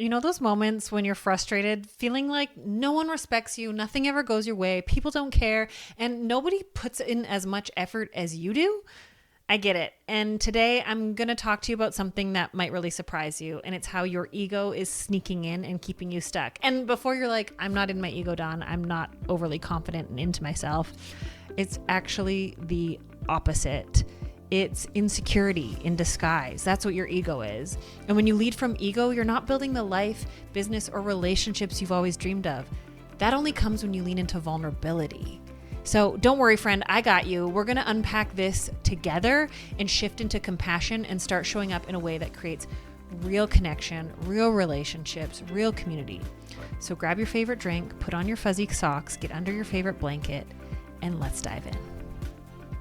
You know those moments when you're frustrated, feeling like no one respects you, nothing ever goes your way, people don't care, and nobody puts in as much effort as you do? I get it. And today I'm going to talk to you about something that might really surprise you, and it's how your ego is sneaking in and keeping you stuck. And before you're like, I'm not in my ego, Don, I'm not overly confident and into myself, it's actually the opposite. It's insecurity in disguise. That's what your ego is. And when you lead from ego, you're not building the life, business, or relationships you've always dreamed of. That only comes when you lean into vulnerability. So don't worry, friend, I got you. We're going to unpack this together and shift into compassion and start showing up in a way that creates real connection, real relationships, real community. So grab your favorite drink, put on your fuzzy socks, get under your favorite blanket, and let's dive in.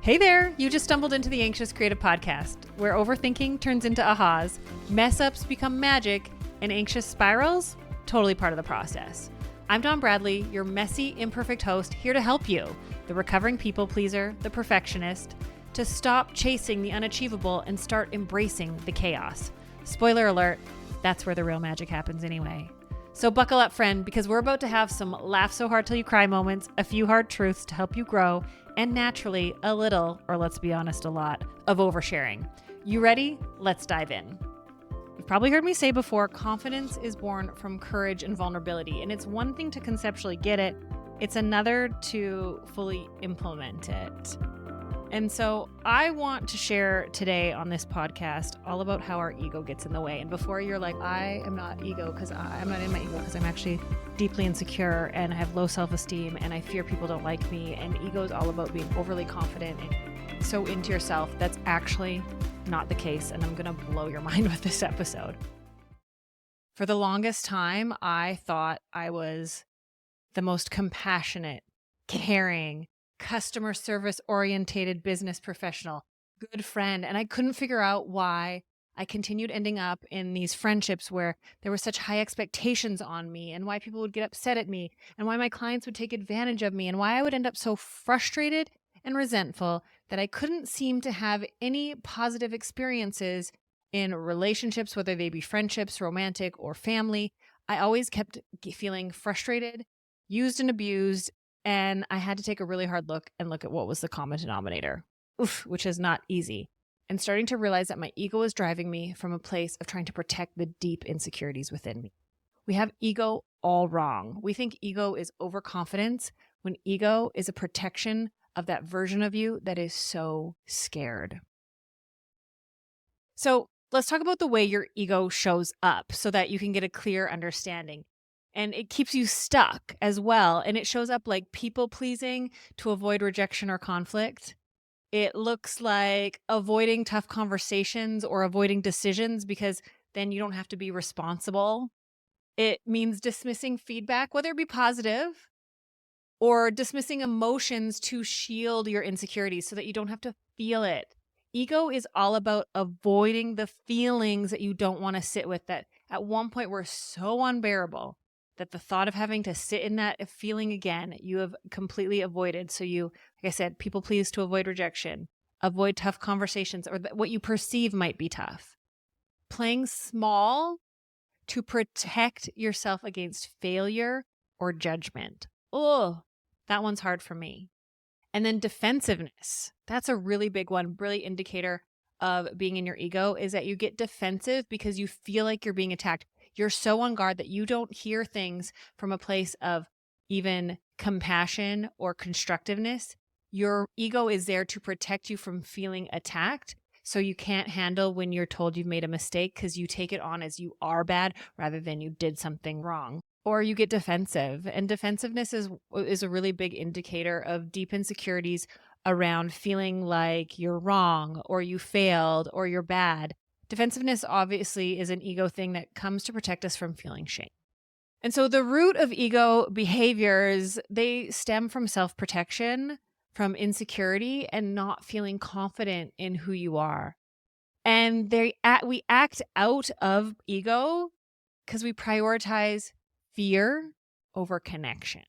Hey there, you just stumbled into the Anxious Creative Podcast, where overthinking turns into ahas, mess ups become magic, and anxious spirals, totally part of the process. I'm Dawn Bradley, your messy, imperfect host, here to help you, the recovering people pleaser, the perfectionist, to stop chasing the unachievable and start embracing the chaos. Spoiler alert, that's where the real magic happens anyway. So buckle up, friend, because we're about to have some laugh so hard till you cry moments, a few hard truths to help you grow, and naturally a little, or let's be honest, a lot, of oversharing. You ready? Let's dive in. You've probably heard me say before, confidence is born from courage and vulnerability, and it's one thing to conceptually get it, it's another to fully implement it. And so I want to share today on this podcast all about how our ego gets in the way. And before you're like, I am not ego because I'm not in my ego because I'm actually deeply insecure and I have low self-esteem and I fear people don't like me. And ego is all about being overly confident and so into yourself. That's actually not the case. And I'm going to blow your mind with this episode. For the longest time, I thought I was the most compassionate, caring, customer service orientated business professional, good friend. And I couldn't figure out why I continued ending up in these friendships where there were such high expectations on me and why people would get upset at me and why my clients would take advantage of me and why I would end up so frustrated and resentful that I couldn't seem to have any positive experiences in relationships, whether they be friendships, romantic, or family. I always kept feeling frustrated, used and abused, and I had to take a really hard look and look at what was the common denominator, which is not easy. And starting to realize that my ego was driving me from a place of trying to protect the deep insecurities within me. We have ego all wrong. We think ego is overconfidence when ego is a protection of that version of you that is so scared. So let's talk about the way your ego shows up so that you can get a clear understanding. And it keeps you stuck as well. And it shows up like people pleasing to avoid rejection or conflict. It looks like avoiding tough conversations or avoiding decisions because then you don't have to be responsible. It means dismissing feedback, whether it be positive or dismissing emotions to shield your insecurities so that you don't have to feel it. Ego is all about avoiding the feelings that you don't want to sit with that at one point were so unbearable that the thought of having to sit in that feeling again, you have completely avoided. So you, like I said, people please to avoid rejection, avoid tough conversations or what you perceive might be tough. Playing small to protect yourself against failure or judgment. Oh, that one's hard for me. And then defensiveness. That's a really big one, really indicator of being in your ego is that you get defensive because you feel like you're being attacked. You're so on guard that you don't hear things from a place of even compassion or constructiveness. Your ego is there to protect you from feeling attacked. So you can't handle when you're told you've made a mistake because you take it on as you are bad rather than you did something wrong. Or you get defensive. And defensiveness is a really big indicator of deep insecurities around feeling like you're wrong or you failed or you're bad. Defensiveness obviously is an ego thing that comes to protect us from feeling shame. And so the root of ego behaviors, they stem from self-protection, from insecurity, and not feeling confident in who you are. And we act out of ego because we prioritize fear over connection.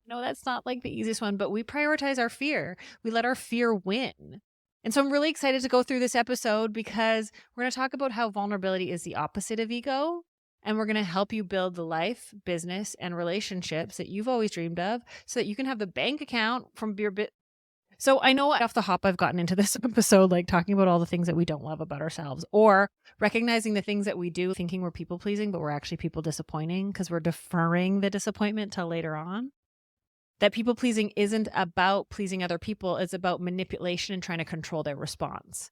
No, that's not like the easiest one, but we prioritize our fear. We let our fear win. And so I'm really excited to go through this episode because we're going to talk about how vulnerability is the opposite of ego And we're going to help you build the life, business, and relationships that you've always dreamed of so that you can have the bank account from your bit. So I know off the hop I've gotten into this episode, like talking about all the things that we don't love about ourselves, or recognizing the things that we do, thinking we're people pleasing, but we're actually people disappointing because we're deferring the disappointment till later on. That people pleasing isn't about pleasing other people. It's about manipulation and trying to control their response.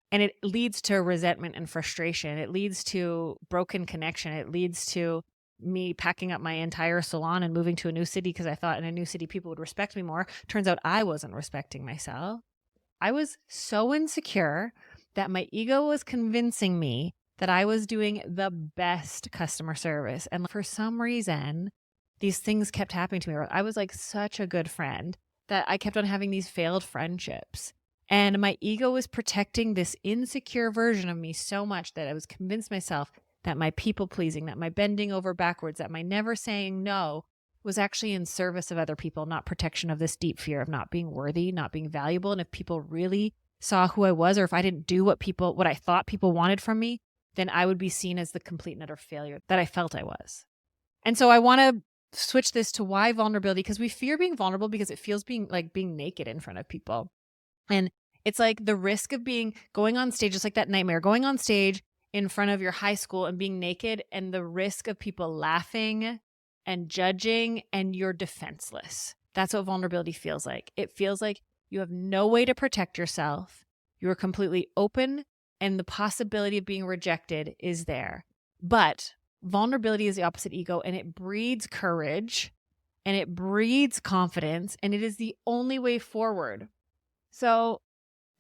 And it leads to resentment and frustration. It leads to broken connection. It leads to me packing up my entire salon and moving to a new city because I thought in a new city people would respect me more. Turns out I wasn't respecting myself. I was so insecure that my ego was convincing me that I was doing the best customer service. And for some reason, these things kept happening to me. I was like such a good friend that I kept on having these failed friendships. And my ego was protecting this insecure version of me so much that I was convinced myself that my people pleasing, that my bending over backwards, that my never saying no was actually in service of other people, not protection of this deep fear of not being worthy, not being valuable. And if people really saw who I was, or if I didn't do what I thought people wanted from me, then I would be seen as the complete and utter failure that I felt I was. And so I want to switch this to why vulnerability, because we fear being vulnerable because it feels being naked in front of people. And it's like the risk of going on stage, just like that nightmare, going on stage in front of your high school and being naked, and the risk of people laughing and judging, and you're defenseless. That's what vulnerability feels like. It feels like you have no way to protect yourself. You are completely open, and the possibility of being rejected is there. But vulnerability is the opposite ego, and it breeds courage, and it breeds confidence, and it is the only way forward. So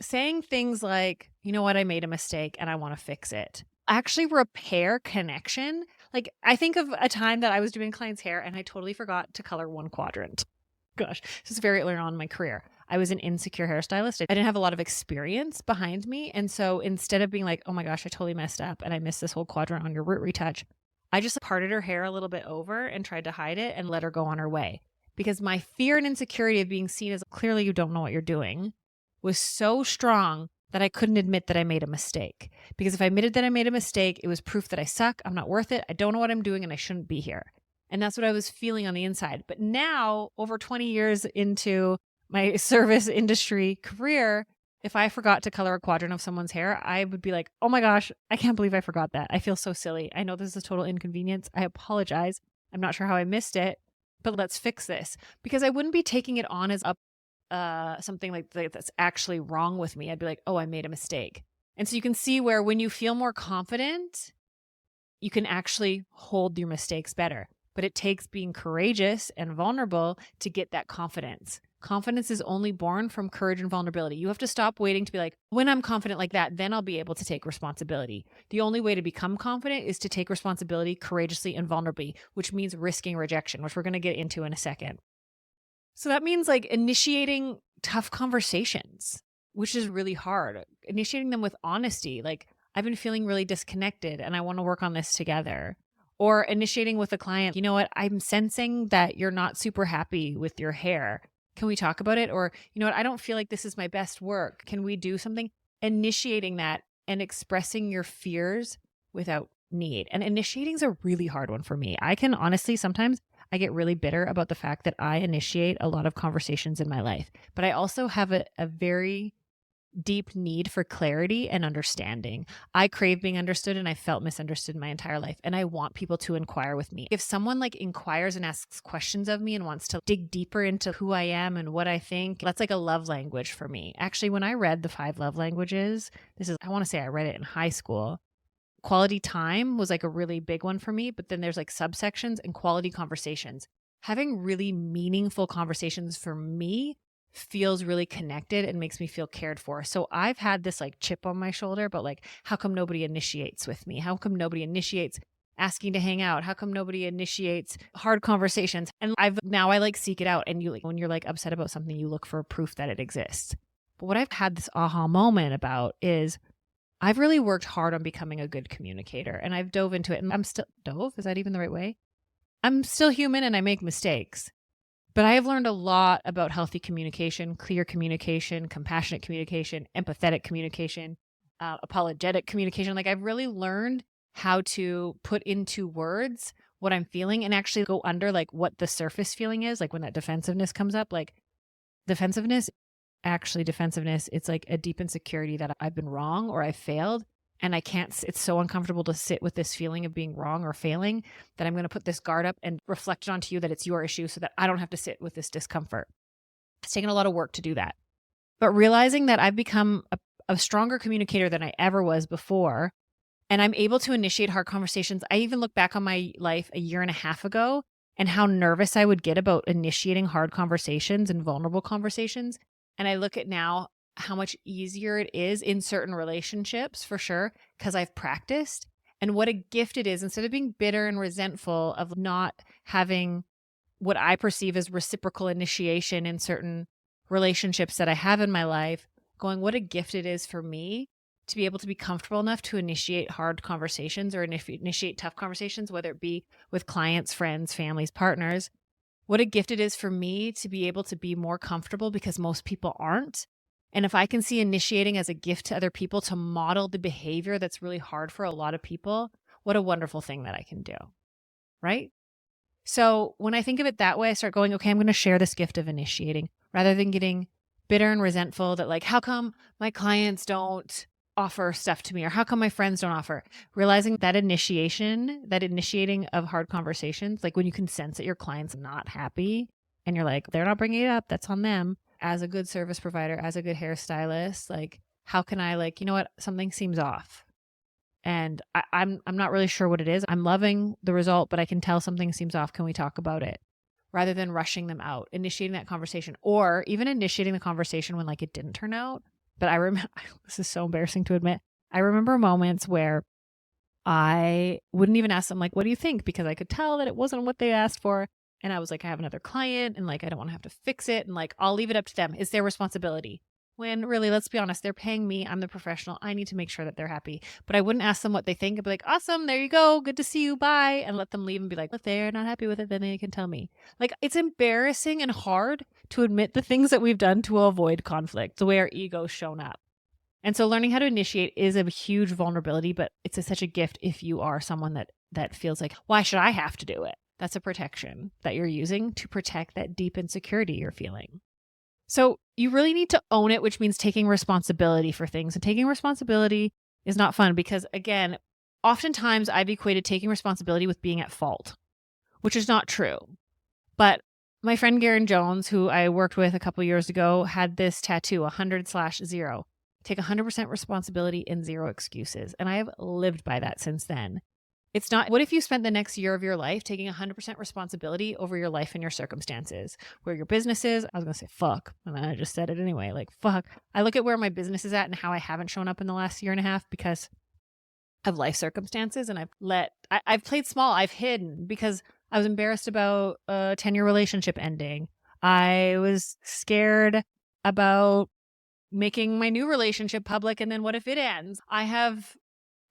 saying things like, you know what, I made a mistake and I want to fix it, actually repair connection. Like I think of a time that I was doing clients' hair and I totally forgot to color one quadrant. Gosh, this is very early on in my career. I was an insecure hairstylist. I didn't have a lot of experience behind me. And so instead of being like, oh my gosh, I totally messed up and I missed this whole quadrant on your root retouch, I just parted her hair a little bit over and tried to hide it and let her go on her way. Because my fear and insecurity of being seen as clearly you don't know what you're doing was so strong that I couldn't admit that I made a mistake. Because if I admitted that I made a mistake, it was proof that I suck, I'm not worth it, I don't know what I'm doing, and I shouldn't be here. And that's what I was feeling on the inside. But now, over 20 years into my service industry career, if I forgot to color a quadrant of someone's hair, I would be like, oh my gosh, I can't believe I forgot that. I feel so silly. I know this is a total inconvenience. I apologize. I'm not sure how I missed it, but let's fix this. Because I wouldn't be taking it on as something like that's actually wrong with me. I'd be like, oh, I made a mistake. And so you can see where when you feel more confident, you can actually hold your mistakes better. But it takes being courageous and vulnerable to get that confidence. Confidence is only born from courage and vulnerability. You have to stop waiting to be like, when I'm confident like that, then I'll be able to take responsibility. The only way to become confident is to take responsibility courageously and vulnerably, which means risking rejection, which we're going to get into in a second. So that means like initiating tough conversations, which is really hard. Initiating them with honesty. Like, I've been feeling really disconnected and I want to work on this together. Or initiating with a client, you know what, I'm sensing that you're not super happy with your hair. Can we talk about it? Or, you know what, I don't feel like this is my best work. Can we do something? Initiating that and expressing your fears without need. And initiating is a really hard one for me. I can honestly, sometimes I get really bitter about the fact that I initiate a lot of conversations in my life. But I also have a very deep need for clarity and understanding. I crave being understood, and I felt misunderstood my entire life. And I want people to inquire with me. If someone like inquires and asks questions of me and wants to dig deeper into who I am and what I think, that's like a love language for me. Actually, when I read the 5 love languages, I want to say I read it in high school. Quality time was like a really big one for me, but then there's like subsections and quality conversations. Having really meaningful conversations for me feels really connected and makes me feel cared for. So I've had this like chip on my shoulder, but like, how come nobody initiates with me? How come nobody initiates asking to hang out? How come nobody initiates hard conversations? And I like seek it out. And when you're like upset about something, you look for proof that it exists. But what I've had this aha moment about is I've really worked hard on becoming a good communicator, and I've dove into it, and I'm still is that even the right way? I'm still human and I make mistakes. But I have learned a lot about healthy communication, clear communication, compassionate communication, empathetic communication, apologetic communication. Like, I've really learned how to put into words what I'm feeling and actually go under like what the surface feeling is. Like when that defensiveness comes up, like defensiveness, it's like a deep insecurity that I've been wrong or I failed. And I can't, it's so uncomfortable to sit with this feeling of being wrong or failing that I'm going to put this guard up and reflect it onto you that it's your issue so that I don't have to sit with this discomfort. It's taken a lot of work to do that. But realizing that I've become a stronger communicator than I ever was before, and I'm able to initiate hard conversations. I even look back on my life a year and a half ago and how nervous I would get about initiating hard conversations and vulnerable conversations. And I look at now how much easier it is in certain relationships, for sure, because I've practiced, and what a gift it is instead of being bitter and resentful of not having what I perceive as reciprocal initiation in certain relationships that I have in my life, going, what a gift it is for me to be able to be comfortable enough to initiate hard conversations or initiate tough conversations, whether it be with clients, friends, families, partners. What a gift it is for me to be able to be more comfortable because most people aren't. And if I can see initiating as a gift to other people to model the behavior that's really hard for a lot of people, what a wonderful thing that I can do, right? So when I think of it that way, I start going, okay, I'm going to share this gift of initiating rather than getting bitter and resentful that like, how come my clients don't offer stuff to me or how come my friends don't offer? Realizing that initiating of hard conversations, like when you can sense that your client's not happy and you're like, they're not bringing it up, that's on them. As a good service provider, as a good hairstylist, like how can I like, you know what, something seems off. And I'm not really sure what it is. I'm loving the result, but I can tell something seems off. Can we talk about it? Rather than rushing them out, initiating that conversation, or even initiating the conversation when like it didn't turn out. But I remember, this is so embarrassing to admit, I remember moments where I wouldn't even ask them like, what do you think? Because I could tell that it wasn't what they asked for. And I was like, I have another client and like, I don't want to have to fix it. And like, I'll leave it up to them. It's their responsibility. When really, let's be honest, they're paying me. I'm the professional. I need to make sure that they're happy. But I wouldn't ask them what they think. I'd be like, awesome, there you go. Good to see you. Bye. And let them leave and be like, if they're not happy with it, then they can tell me. Like, it's embarrassing and hard to admit the things that we've done to avoid conflict, the way our ego's shown up. And so learning how to initiate is a huge vulnerability, but it's such a gift if you are someone that feels like, why should I have to do it? That's a protection that you're using to protect that deep insecurity you're feeling. So you really need to own it, which means taking responsibility for things. And taking responsibility is not fun because, again, oftentimes I've equated taking responsibility with being at fault, which is not true. But my friend Garen Jones, who I worked with a couple years ago, had this tattoo, 100/0. Take 100% responsibility and 0 excuses. And I have lived by that since then. It's not, what if you spent the next year of your life taking 100% responsibility over your life and your circumstances, where your business is? I was going to say fuck, and then I just said it anyway, like fuck. I look at where my business is at and how I haven't shown up in the last year and a half because of life circumstances. And I've played small, I've hidden because I was embarrassed about a 10-year relationship ending. I was scared about making my new relationship public. And then what if it ends? I have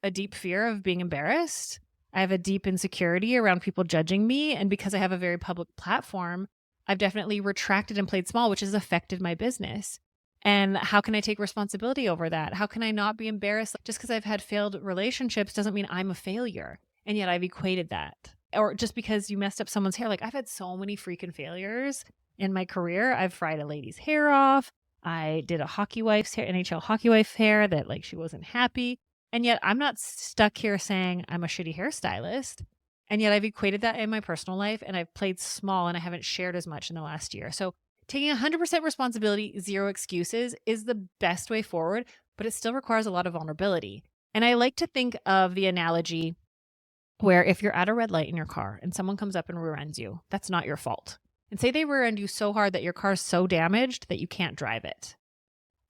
a deep fear of being embarrassed. I have a deep insecurity around people judging me. And because I have a very public platform, I've definitely retracted and played small, which has affected my business. And how can I take responsibility over that? How can I not be embarrassed? Just because I've had failed relationships doesn't mean I'm a failure. And yet I've equated that. Or just because you messed up someone's hair. Like I've had so many freaking failures in my career. I've fried a lady's hair off. I did a hockey wife's hair, NHL hockey wife hair that like she wasn't happy. And yet I'm not stuck here saying I'm a shitty hairstylist. And yet I've equated that in my personal life and I've played small and I haven't shared as much in the last year. So taking 100% responsibility, 0 excuses is the best way forward, but it still requires a lot of vulnerability. And I like to think of the analogy where if you're at a red light in your car and someone comes up and rear-ends you, that's not your fault. And say they rear-end you so hard that your car's so damaged that you can't drive it.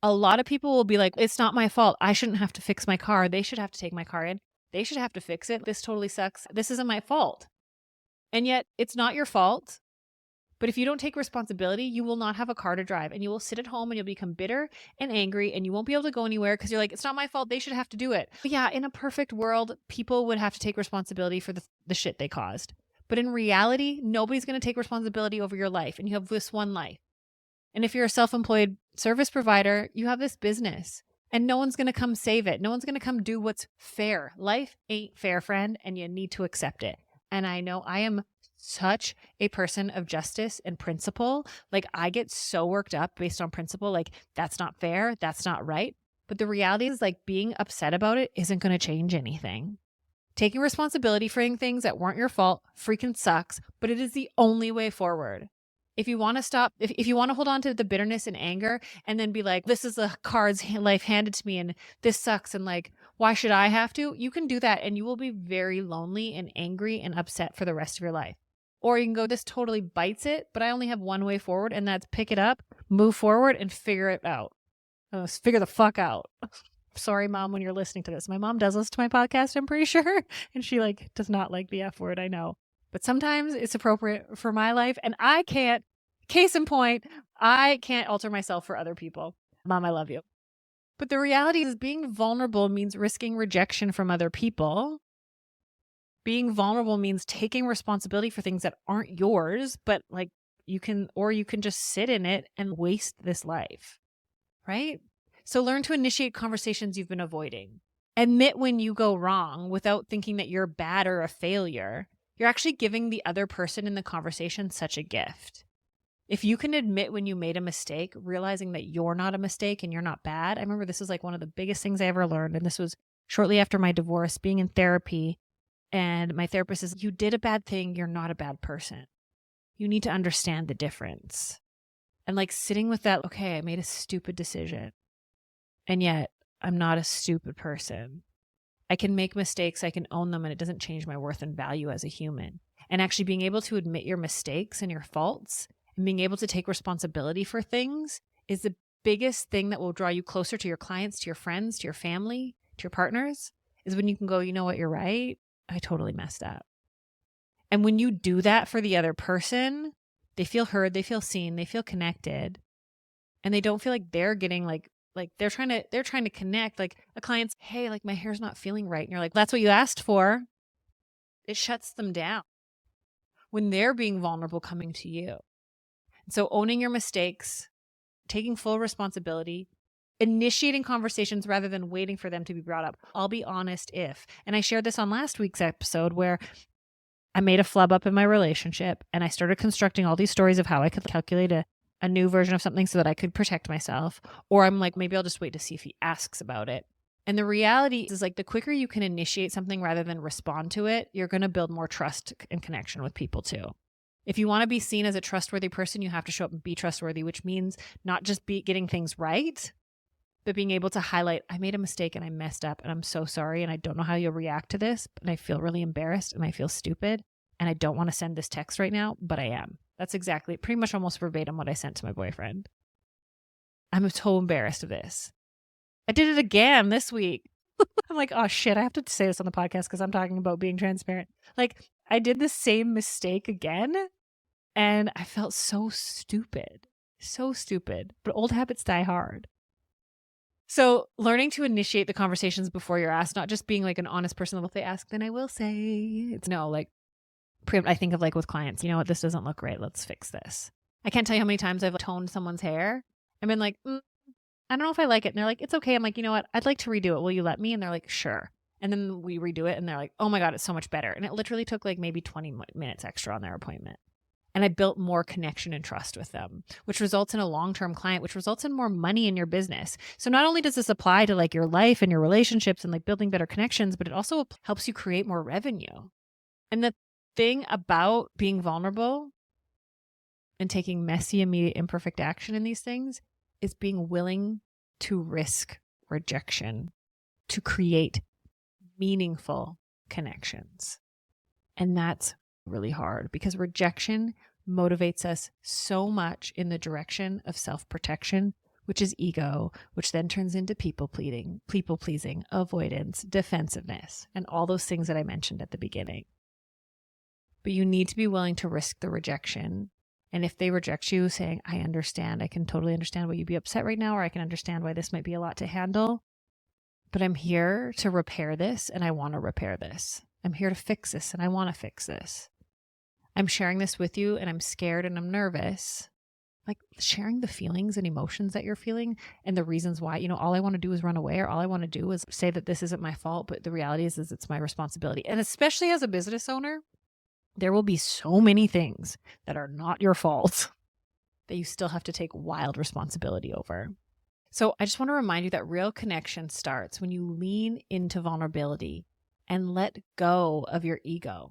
A lot of people will be like, it's not my fault. I shouldn't have to fix my car. They should have to take my car in. They should have to fix it. This totally sucks. This isn't my fault. And yet it's not your fault. But if you don't take responsibility, you will not have a car to drive and you will sit at home and you'll become bitter and angry and you won't be able to go anywhere because you're like, it's not my fault. They should have to do it. But yeah, in a perfect world, people would have to take responsibility for the shit they caused. But in reality, nobody's going to take responsibility over your life and you have this one life. And if you're a self-employed service provider, you have this business. And no one's going to come save it. No one's going to come do what's fair. Life ain't fair, friend, and you need to accept it. And I know I am such a person of justice and principle. Like, I get so worked up based on principle. Like, that's not fair. That's not right. But the reality is, like, being upset about it isn't going to change anything. Taking responsibility for things that weren't your fault freaking sucks, but it is the only way forward. If you want to stop, if you want to hold on to the bitterness and anger and then be like, this is the cards life handed to me and this sucks and like, why should I have to? You can do that and you will be very lonely and angry and upset for the rest of your life. Or you can go, this totally bites it, but I only have one way forward, and that's pick it up, move forward, and figure it out. Figure the fuck out. Sorry, Mom, when you're listening to this. My mom does listen to my podcast, I'm pretty sure. And she like does not like the F word, I know. But sometimes it's appropriate for my life. And I can't, case in point, I can't alter myself for other people. Mom, I love you. But the reality is being vulnerable means risking rejection from other people. Being vulnerable means taking responsibility for things that aren't yours, but like you can just sit in it and waste this life, right? So learn to initiate conversations you've been avoiding. Admit when you go wrong without thinking that you're bad or a failure. You're actually giving the other person in the conversation such a gift. If you can admit when you made a mistake, realizing that you're not a mistake and you're not bad. I remember this is like one of the biggest things I ever learned. And this was shortly after my divorce, being in therapy. And my therapist says, you did a bad thing. You're not a bad person. You need to understand the difference. And like sitting with that, okay, I made a stupid decision. And yet I'm not a stupid person. I can make mistakes. I can own them. And it doesn't change my worth and value as a human. And actually being able to admit your mistakes and your faults and being able to take responsibility for things is the biggest thing that will draw you closer to your clients, to your friends, to your family, to your partners, is when you can go, you know what, you're right. I totally messed up. And when you do that for the other person, they feel heard, they feel seen, they feel connected, and they don't feel like they're getting like they're trying to connect. Like a client's, hey, like my hair's not feeling right. And you're like, that's what you asked for. It shuts them down when they're being vulnerable coming to you. So owning your mistakes, taking full responsibility, initiating conversations rather than waiting for them to be brought up. I'll be honest and I shared this on last week's episode where I made a flub up in my relationship and I started constructing all these stories of how I could calculate a new version of something so that I could protect myself. Or I'm like, maybe I'll just wait to see if he asks about it. And the reality is like the quicker you can initiate something rather than respond to it, you're going to build more trust and connection with people too. If you want to be seen as a trustworthy person, you have to show up and be trustworthy, which means not just getting things right, but being able to highlight, I made a mistake and I messed up and I'm so sorry and I don't know how you'll react to this, but I feel really embarrassed and I feel stupid and I don't want to send this text right now, but I am. That's exactly, pretty much almost verbatim what I sent to my boyfriend. I'm so embarrassed of this. I did it again this week. I'm like, oh shit, I have to say this on the podcast because I'm talking about being transparent. Like, I did the same mistake again and I felt so stupid. So stupid. But old habits die hard. So learning to initiate the conversations before you're asked, not just being like an honest person. Well, if they ask, then I will say. It's no, like, I think of like with clients, you know what, this doesn't look right. Let's fix this. I can't tell you how many times I've toned someone's hair and been like, I don't know if I like it. And they're like, it's okay. I'm like, you know what? I'd like to redo it. Will you let me? And they're like, sure. And then we redo it and they're like, oh my God, it's so much better. And it literally took like maybe 20 minutes extra on their appointment. And I built more connection and trust with them, which results in a long-term client, which results in more money in your business. So not only does this apply to like your life and your relationships and like building better connections, but it also helps you create more revenue. And the thing about being vulnerable and taking messy, immediate, imperfect action in these things is being willing to risk rejection to create meaningful connections. And that's really hard because rejection motivates us so much in the direction of self-protection, which is ego, which then turns into people pleasing, avoidance, defensiveness, and all those things that I mentioned at the beginning. But you need to be willing to risk the rejection. And if they reject you, saying, I understand, I can totally understand why you'd be upset right now, or I can understand why this might be a lot to handle, but I'm here to repair this and I want to repair this. I'm here to fix this and I want to fix this. I'm sharing this with you and I'm scared and I'm nervous, like sharing the feelings and emotions that you're feeling and the reasons why. All I want to do is run away, or all I want to do is say that this isn't my fault, but the reality is it's my responsibility. And especially as a business owner, there will be so many things that are not your fault that you still have to take wild responsibility over. So I just want to remind you that real connection starts when you lean into vulnerability and let go of your ego.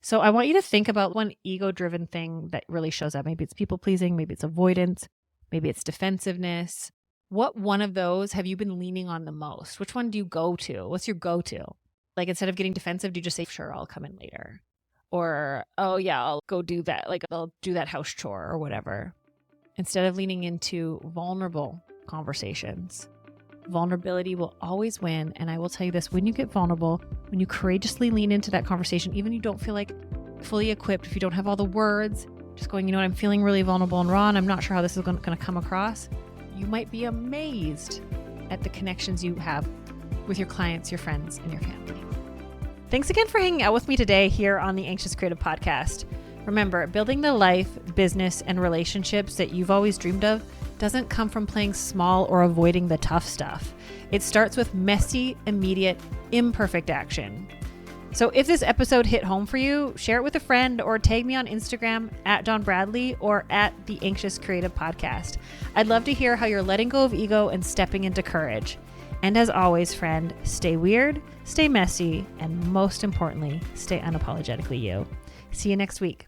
So I want you to think about one ego-driven thing that really shows up. Maybe it's people-pleasing, maybe it's avoidance, maybe it's defensiveness. What one of those have you been leaning on the most? Which one do you go to? What's your go-to? Like, instead of getting defensive, do you just say, sure, I'll come in later? Or, oh yeah, I'll go do that. Like, I'll do that house chore or whatever. Instead of leaning into vulnerable conversations, vulnerability will always win. And I will tell you this, when you get vulnerable, when you courageously lean into that conversation, even if you don't feel like fully equipped, if you don't have all the words, just going, I'm feeling really vulnerable and raw, and I'm not sure how this is going to come across, you might be amazed at the connections you have with your clients, your friends, and your family. Thanks again for hanging out with me today here on the Anxious Creative Podcast. Remember, building the life, business, and relationships that you've always dreamed of doesn't come from playing small or avoiding the tough stuff. It starts with messy, immediate, imperfect action. So if this episode hit home for you, share it with a friend or tag me on Instagram at Dawn Bradley or at the Anxious Creative Podcast. I'd love to hear how you're letting go of ego and stepping into courage. And as always, friend, stay weird, stay messy, and most importantly, stay unapologetically you. See you next week.